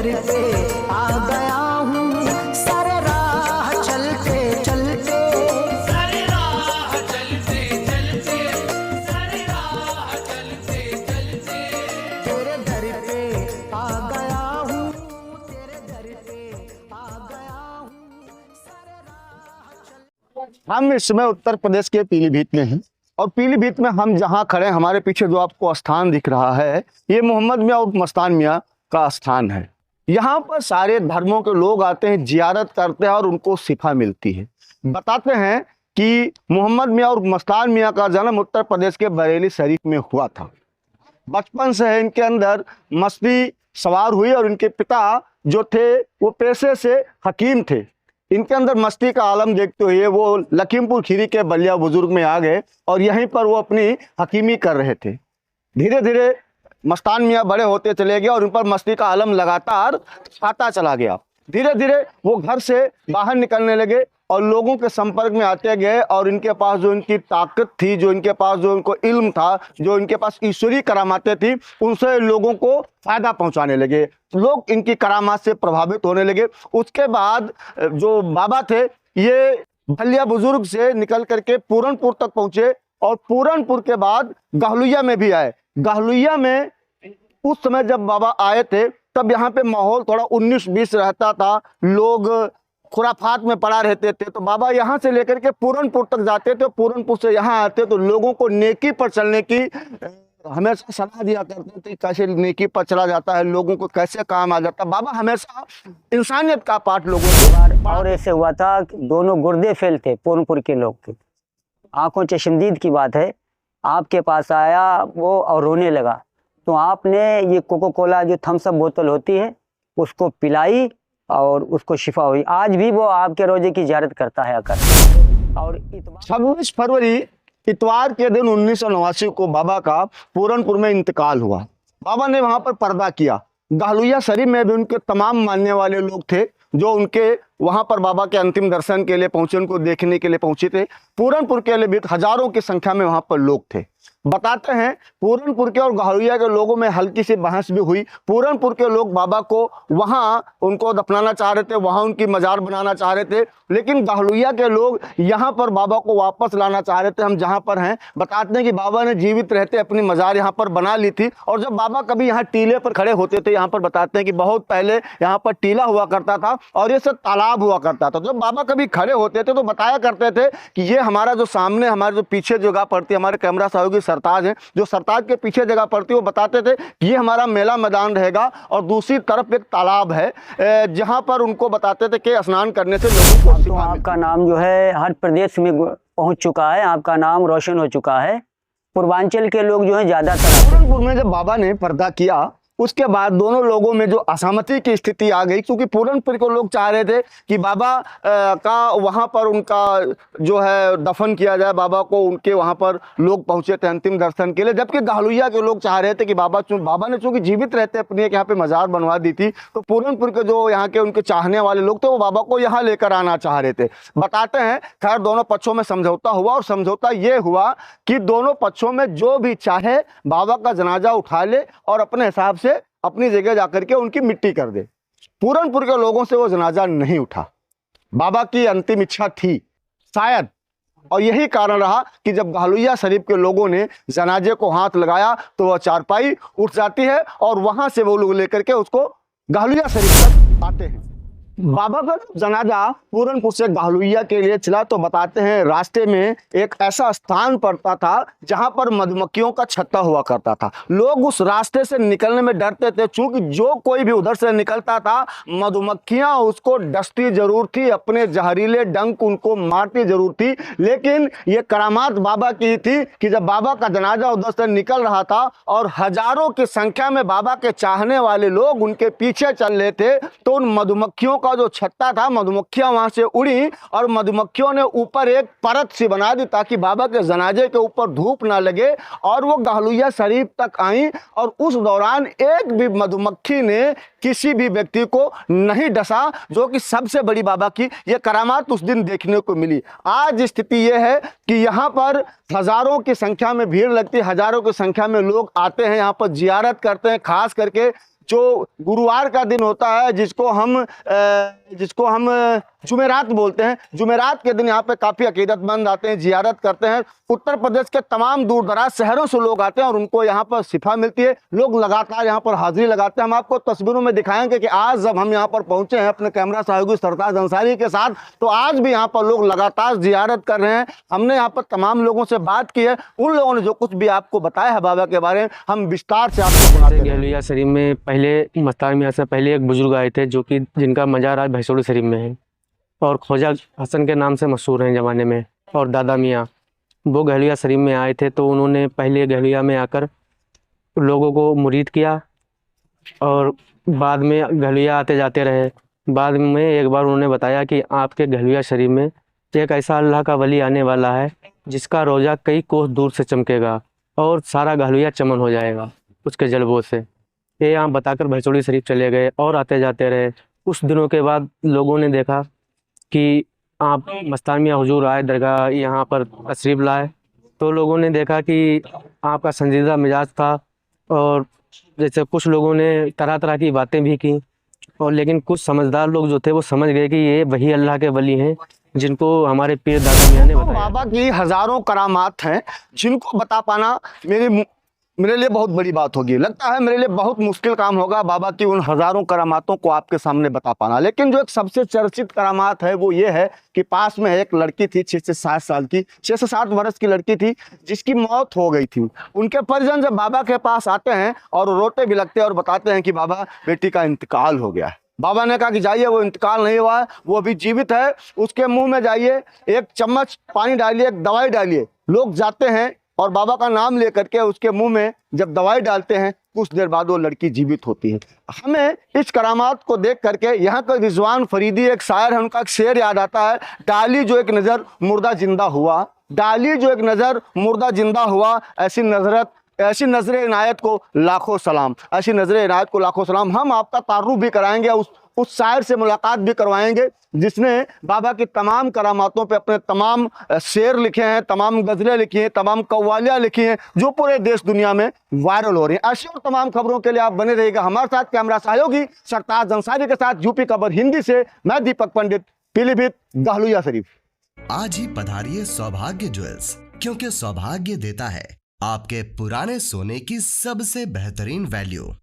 दर पे आ गया हूँ, सर राह चलते चलते, सर राह चलते चलते, सर राह चलते चलते, तेरे दर पे आ गया हूँ, तेरे दर पे आ गया हूँ, सर राह चल। हम इस समय उत्तर प्रदेश के पीलीभीत में हैं और पीलीभीत में हम जहाँ खड़े हैं, हमारे पीछे जो आपको स्थान दिख रहा है, ये मोहम्मद मियाँ उर्फ मस्तान मियाँ का स्थान है। यहाँ पर सारे धर्मों के लोग आते हैं, जियारत करते हैं और उनको शिफा मिलती है। बताते हैं कि मोहम्मद मियाँ उर्फ मस्तान मियाँ का जन्म उत्तर प्रदेश के बरेली शरीफ में हुआ था। बचपन से इनके अंदर मस्ती सवार हुई और इनके पिता जो थे वो पेशे से हकीम थे। इनके अंदर मस्ती का आलम देखते हुए वो लखीमपुर खीरी के बलिया बुजुर्ग में आ गए और यहीं पर वो अपनी हकीमी कर रहे थे। धीरे धीरे मस्तान मियाँ बड़े होते चले गए और उन पर मस्ती का आलम लगातार आता चला गया। धीरे धीरे वो घर से बाहर निकलने लगे और लोगों के संपर्क में आते गए और इनके पास जो इनकी ताकत थी, जो इनके पास जो इनको इल्म था, जो इनके पास ईश्वरीय करामातें थी, उनसे लोगों को फायदा पहुंचाने लगे। लोग इनकी करामात से प्रभावित होने लगे। उसके बाद जो बाबा थे ये बलिया बुजुर्ग से निकल करके पूरनपुर तक पहुंचे और पूरनपुर के बाद गहलुइया में भी आए। गहलुइया में उस समय जब बाबा आए थे तब यहाँ पे माहौल थोड़ा 19-20 रहता था, लोग खुराफात में पड़ा रहते थे। तो बाबा यहाँ से लेकर के पूरनपुर तक जाते थे, पूरनपुर से यहाँ आते तो लोगों को नेकी पर चलने की हमेशा सलाह दिया करते थे, कैसे नेकी पर चला जाता है, लोगों को कैसे काम आ जाता है। बाबा हमेशा इंसानियत का पाठ लोगों को। और ऐसे हुआ था कि दोनों गुर्दे फेल थे पूरनपुर के लोग के, आंखों चश्मदीद की बात है। आपके पास आया वो और रोने लगा, तो आपने ये कोको कोला जो थम्स अप बोतल होती है उसको पिलाई और उसको शिफा हुई। आज भी वो आपके रोजे की जियारत करता है आकर। और 26 फरवरी इतवार के दिन 1989 को बाबा का पूरनपुर में इंतकाल हुआ। बाबा ने वहां पर पर्दा किया। गहलुइया शरीफ में भी उनके तमाम मानने वाले लोग थे जो उनके वहां पर बाबा के अंतिम दर्शन के लिए पहुंचे, उनको देखने के लिए पहुंचे थे। पूरनपुर के लिए भी हजारों की संख्या में वहां पर लोग थे। बताते हैं पूरनपुर के और गहलुइया के लोगों में हल्की सी बहस भी हुई। पूरनपुर के लोग बाबा को वहां उनको दफनाना चाह रहे थे, वहां उनकी मजार बनाना चाह रहे थे, लेकिन गहलुइया के लोग यहां पर बाबा को वापस लाना चाह रहे थे, हम जहां पर हैं। बताते हैं कि बाबा ने जीवित रहते अपनी मजार यहां पर बना ली थी और जब बाबा कभी यहाँ टीले पर खड़े होते थे, यहाँ पर बताते हैं कि बहुत पहले यहाँ पर टीला हुआ करता था और ये सब तालाब हुआ करता था। जब बाबा कभी खड़े होते थे तो बताया करते थे कि ये हमारा जो सामने, हमारे जो पीछे जगह पड़ती है, हमारे कैमरा सहयोगी सरताज हैं, जो सरताज के पीछे जगह पड़ती है, वो बताते थे कि ये हमारा मेला मैदान रहेगा और दूसरी तरफ एक तालाब है जहां पर उनको बताते थे कि स्नान करने से लोगों को तो आपका नाम जो है हर प्रदेश में पहुंच चुका है, आपका नाम रोशन हो चुका है। पूर्वांचल के लोग जो है ज्यादातर। पूरनपुर में जब बाबा ने पर्दा किया उसके बाद दोनों लोगों में जो असहमति की स्थिति आ गई, क्योंकि पूरनपुर को लोग चाह रहे थे कि बाबा का वहां पर उनका जो है दफन किया जाए, बाबा को उनके वहां पर लोग पहुंचे थे अंतिम दर्शन के लिए। जबकि गहलुइया के लोग चाह रहे थे कि बाबा ने चूंकि जीवित रहते अपनी एक यहाँ पे मजार बनवा दी थी, तो पूरनपुर के जो यहाँ के उनके चाहने वाले लोग थे वो बाबा को यहाँ लेकर आना चाह रहे थे। बताते हैं खैर दोनों पक्षों में समझौता हुआ और समझौता ये हुआ कि दोनों पक्षों में जो भी चाहे बाबा का जनाजा उठा ले और अपने हिसाब से अपनी जगह जाकर के उनकी मिट्टी कर दे। पूरनपुर के लोगों से वो जनाजा नहीं उठा। बाबा की अंतिम इच्छा थी शायद, और यही कारण रहा कि जब गहलुइया शरीफ के लोगों ने जनाजे को हाथ लगाया तो वह चारपाई उठ जाती है और वहां से वो लोग लेकर के उसको गहलुइया शरीफ तक आते हैं। बाबा का जनाजा पूरनपुर से गहलुइया के लिए चला तो बताते हैं रास्ते में एक ऐसा स्थान पड़ता था जहां पर मधुमक्खियों का छत्ता हुआ करता था। लोग उस रास्ते से निकलने में डरते थे, चूंकि जो कोई भी उधर से निकलता था मधुमक्खियां उसको डसती जरूर थी, अपने जहरीले डंक उनको मारती जरूर थी। लेकिन ये करामात बाबा की थी कि जब बाबा का जनाजा उधर से निकल रहा था और हजारों की संख्या में बाबा के चाहने वाले लोग उनके पीछे चल रहे थे, तो उन मधुमक्खियों का जो छत्ता था, मधुमक्खियां वहां से उड़ी और मधुमक्खियों ने ऊपर एक परत सी बना दी ताकि बाबा के जनाजे के ऊपर धूप ना लगे, और वो गहलुइया शरीफ तक आई और उस दौरान एक भी मधुमक्खी ने किसी भी व्यक्ति को नहीं डसा, जो कि सबसे बड़ी बाबा की ये करामात उस दिन देखने को मिली। आज स्थिति यह है कि यहाँ पर हजारों की संख्या में भीड़ लगती है, हजारों की संख्या में लोग आते हैं, यहाँ पर जियारत करते हैं। खास करके जो गुरुवार का दिन होता है, जिसको हम जुमेरात बोलते हैं, जुमेरात के दिन यहाँ पे काफ़ी अकीदतमंद आते हैं, जियारत करते हैं। उत्तर प्रदेश के तमाम दूर दराज शहरों से लोग आते हैं और उनको यहाँ पर शिफा मिलती है। लोग लगातार यहाँ पर हाजिरी लगाते हैं। हम आपको तस्वीरों में दिखाएंगे कि आज जब हम यहाँ पर पहुँचे हैं अपने कैमरा सहयोगी सरताज अंसारी के साथ, तो आज भी यहाँ पर लोग लगातार जियारत कर रहे हैं। हमने यहाँ पर तमाम लोगों से बात की है, उन लोगों ने जो कुछ भी आपको बताया है बाबा के बारे में, हम विस्तार से आपको सुनाते हैं। गहलुइया शरीफ में पहले मस्तान मियाँ से पहले एक बुजुर्ग आए थे, जो कि जिनका मज़ार आज भैंसोड़ी शरीफ में है और ख्वाजा हसन के नाम से मशहूर हैं ज़माने में। और दादा मियाँ वो गहलुइया शरीफ में आए थे, तो उन्होंने पहले गहलुइया में आकर लोगों को मुरीद किया और बाद में गहलुइया आते जाते रहे। बाद में एक बार उन्होंने बताया कि आपके गहलुइया शरीफ में एक ऐसा अल्लाह का वली आने वाला है जिसका रोज़ा कई कोस दूर से चमकेगा और सारा गहलुइया चमन हो जाएगा उसके जलवों से। ये यहाँ बताकर भैंसोड़ी शरीफ चले गए और आते जाते रहे। कुछ दिनों के बाद लोगों ने देखा कि आप मस्तान मियाँ हुजूर आए, दरगाह यहाँ पर तशरीफ़ लाए, तो लोगों ने देखा कि आपका संजीदा मिजाज था और जैसे कुछ लोगों ने तरह तरह की बातें भी की। और लेकिन कुछ समझदार लोग जो थे वो समझ गए कि ये वही अल्लाह के वली हैं जिनको हमारे पीर दादा मियाँ ने बताया। बाबा की हजारों करामात हैं जिनको बता पाना मेरे लिए बहुत बड़ी बात होगी। लगता है मेरे लिए बहुत मुश्किल काम होगा बाबा की उन हजारों करामातों को आपके सामने बता पाना। लेकिन जो एक सबसे चर्चित करामात है वो ये है कि पास में एक लड़की थी 6 से 7 साल की, 6 से 7 वर्ष की लड़की थी जिसकी मौत हो गई थी। उनके परिजन जब बाबा के पास आते हैं और रोते भी लगते हैं और बताते हैं कि बाबा बेटी का इंतकाल हो गया है। बाबा ने कहा कि जाइए, वो इंतकाल नहीं हुआ है, वो अभी जीवित है, उसके मुंह में जाइए, एक चम्मच पानी डालिए, एक दवाई डालिए। लोग जाते हैं और बाबा का नाम लेकर के उसके मुंह में जब दवाई डालते हैं, कुछ देर बाद वो लड़की जीवित होती है। हमें इस करामात को देख करके यहाँ का रिजवान फरीदी एक शायर है, उनका एक शेर याद आता है, डाली जो एक नज़र मुर्दा जिंदा हुआ, डाली जो एक नज़र मुर्दा जिंदा हुआ, ऐसी नजर इनायत को लाखों सलाम, ऐसी नजर इनायत को लाखों सलाम। हम आपका तारुफ भी कराएंगे, उस शायर से मुलाकात भी करवाएंगे जिसने बाबा की तमाम करामातों पे अपने तमाम शेर लिखे हैं, तमाम गज़लें लिखी हैं, तमाम कव्वालियाँ लिखी हैं जो पूरे देश दुनिया में वायरल हो रही हैं। ऐसी और तमाम खबरों के लिए आप बने रहिएगा हमारे साथ। कैमरा सहयोगी सरताज अंसारी के साथ यूपी खबर हिंदी से मैं दीपक पंडित, पीलीभीत, गहलुइया शरीफ। आज ही पधारिए सौभाग्य ज्वेल्स, क्योंकि सौभाग्य देता है आपके पुराने सोने की सबसे बेहतरीन वैल्यू।